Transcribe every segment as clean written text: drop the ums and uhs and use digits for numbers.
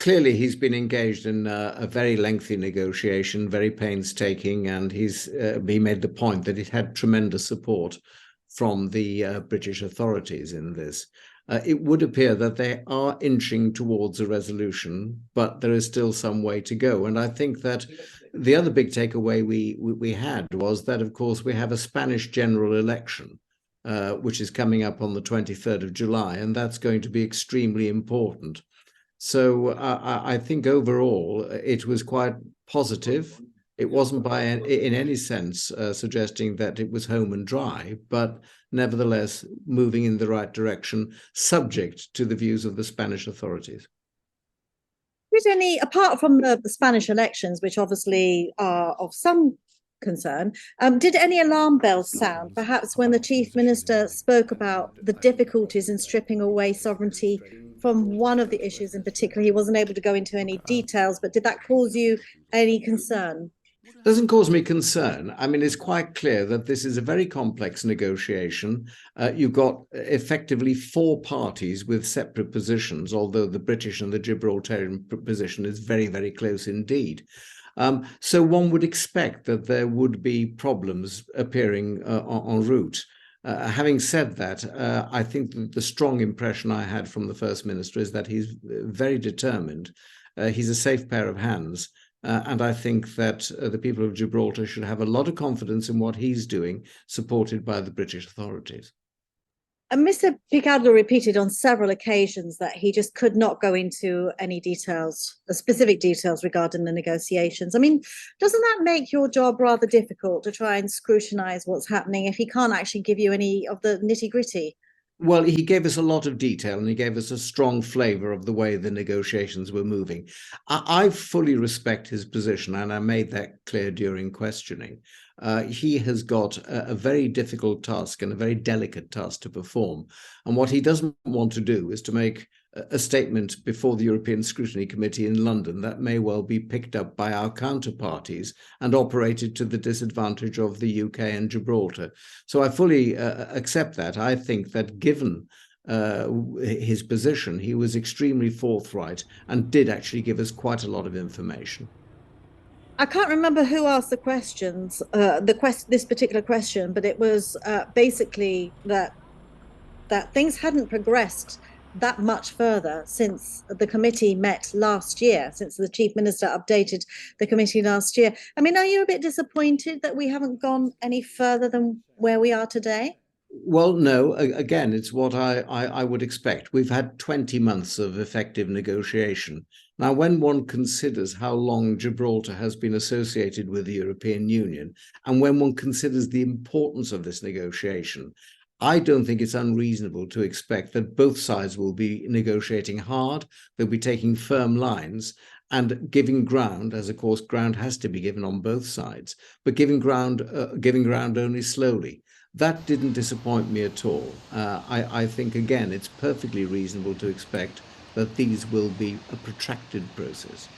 clearly he's been engaged in a very lengthy negotiation, very painstaking, and he made the point that it had tremendous support from the British authorities in this. It would appear that they are inching towards a resolution, but there is still some way to go. And I think that the other big takeaway we had was that, of course, we have a Spanish general election, which is coming up on the 23rd of July, and that's going to be extremely important. So I think overall it was quite positive. It wasn't in any sense suggesting that it was home and dry, but nevertheless moving in the right direction, subject to the views of the Spanish authorities. Apart from the Spanish elections, which obviously are of some concern, did any alarm bells sound, perhaps when the Chief Minister spoke about the difficulties in stripping away sovereignty from one of the issues in particular? He wasn't able to go into any details, but did that cause you any concern? Doesn't cause me concern. I mean, it's quite clear that this is a very complex negotiation. You've got effectively four parties with separate positions, although the British and the Gibraltarian position is very, very close indeed. So one would expect that there would be problems appearing en route. Having said that, I think that the strong impression I had from the First Minister is that he's very determined. He's a safe pair of hands. And I think that the people of Gibraltar should have a lot of confidence in what he's doing, supported by the British authorities. And Mr. Picardo repeated on several occasions that he just could not go into any details, specific details regarding the negotiations. I mean, doesn't that make your job rather difficult to try and scrutinize what's happening if he can't actually give you any of the nitty-gritty? Well, he gave us a lot of detail and he gave us a strong flavour of the way the negotiations were moving. I fully respect his position, and I made that clear during questioning. He has got a very difficult task and a very delicate task to perform. And what he doesn't want to do is to make a statement before the European Scrutiny Committee in London that may well be picked up by our counterparties and operated to the disadvantage of the UK and Gibraltar. So I fully accept that. I think that given his position, he was extremely forthright and did actually give us quite a lot of information. I can't remember who asked the questions, this particular question, but it was basically that things hadn't progressed that much further since the committee met last year, since the Chief Minister updated the committee last year. I mean, are you a bit disappointed that we haven't gone any further than where we are today? Well, no, again, it's what I would expect. We've had 20 months of effective negotiation. Now, when one considers how long Gibraltar has been associated with the European Union, and when one considers the importance of this negotiation, I don't think it's unreasonable to expect that both sides will be negotiating hard, they'll be taking firm lines and giving ground, as of course ground has to be given on both sides, but giving ground only slowly. That didn't disappoint me at all. I think, again, it's perfectly reasonable to expect that these will be a protracted process.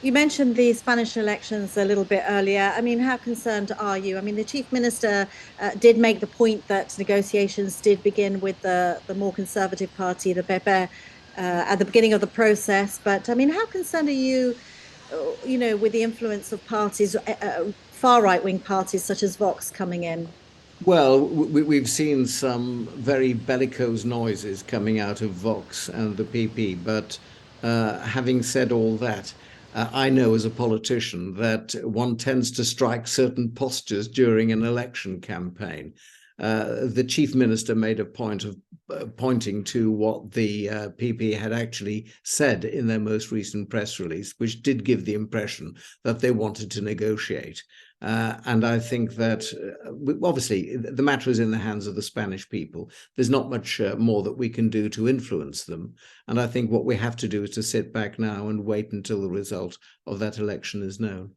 You mentioned the Spanish elections a little bit earlier. I mean, how concerned are you? I mean, the Chief Minister did make the point that negotiations did begin with the more conservative party, the PP, at the beginning of the process. But I mean, how concerned are you, with the influence of parties, far right-wing parties such as Vox coming in? Well, we've seen some very bellicose noises coming out of Vox and the PP, but having said all that, I know as a politician that one tends to strike certain postures during an election campaign. The Chief Minister made a point of pointing to what the PP had actually said in their most recent press release, which did give the impression that they wanted to negotiate. And I think that obviously the matter is in the hands of the Spanish people. There's not much more that we can do to influence them. And I think what we have to do is to sit back now and wait until the result of that election is known.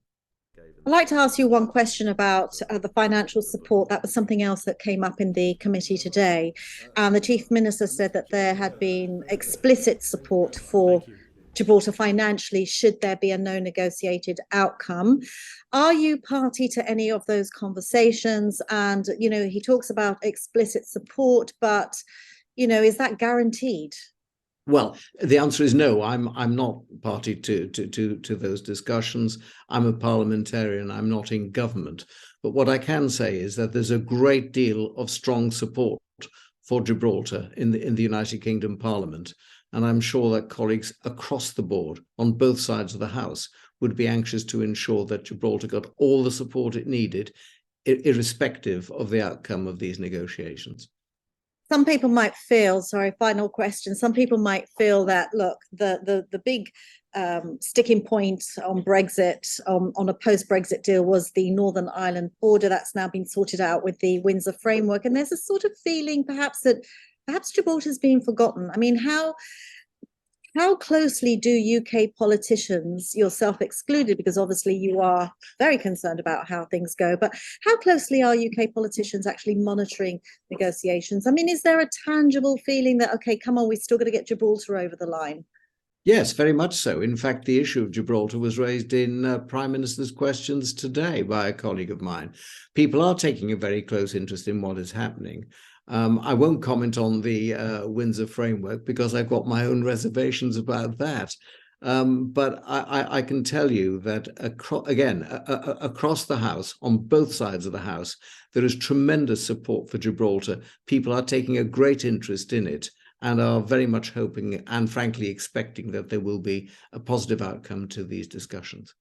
I'd like to ask you one question about the financial support. That was something else that came up in the committee today. And the Chief Minister said that there had been explicit support for Gibraltar financially should there be a no negotiated outcome. Are you party to any of those conversations? And, he talks about explicit support, but, is that guaranteed? Well, the answer is no. I'm not party to those discussions. I'm a parliamentarian. I'm not in government. But what I can say is that there's a great deal of strong support for Gibraltar in the United Kingdom Parliament. And I'm sure that colleagues across the board on both sides of the House would be anxious to ensure that Gibraltar got all the support it needed, irrespective of the outcome of these negotiations. Some people might feel, sorry, final question. Some people might feel that, look, the big sticking point on Brexit, on a post-Brexit deal, was the Northern Ireland border. That's now been sorted out with the Windsor framework. And there's a sort of feeling perhaps that Gibraltar's being forgotten. I mean, how closely do UK politicians, yourself excluded, because obviously you are very concerned about how things go, but how closely are UK politicians actually monitoring negotiations? I mean, is there a tangible feeling that, okay, come on, we've still got to get Gibraltar over the line? Yes, very much so. In fact, the issue of Gibraltar was raised in Prime Minister's questions today by a colleague of mine. People are taking a very close interest in what is happening. I won't comment on the Windsor framework because I've got my own reservations about that. But I can tell you that, across the House, on both sides of the House, there is tremendous support for Gibraltar. People are taking a great interest in it and are very much hoping and frankly expecting that there will be a positive outcome to these discussions.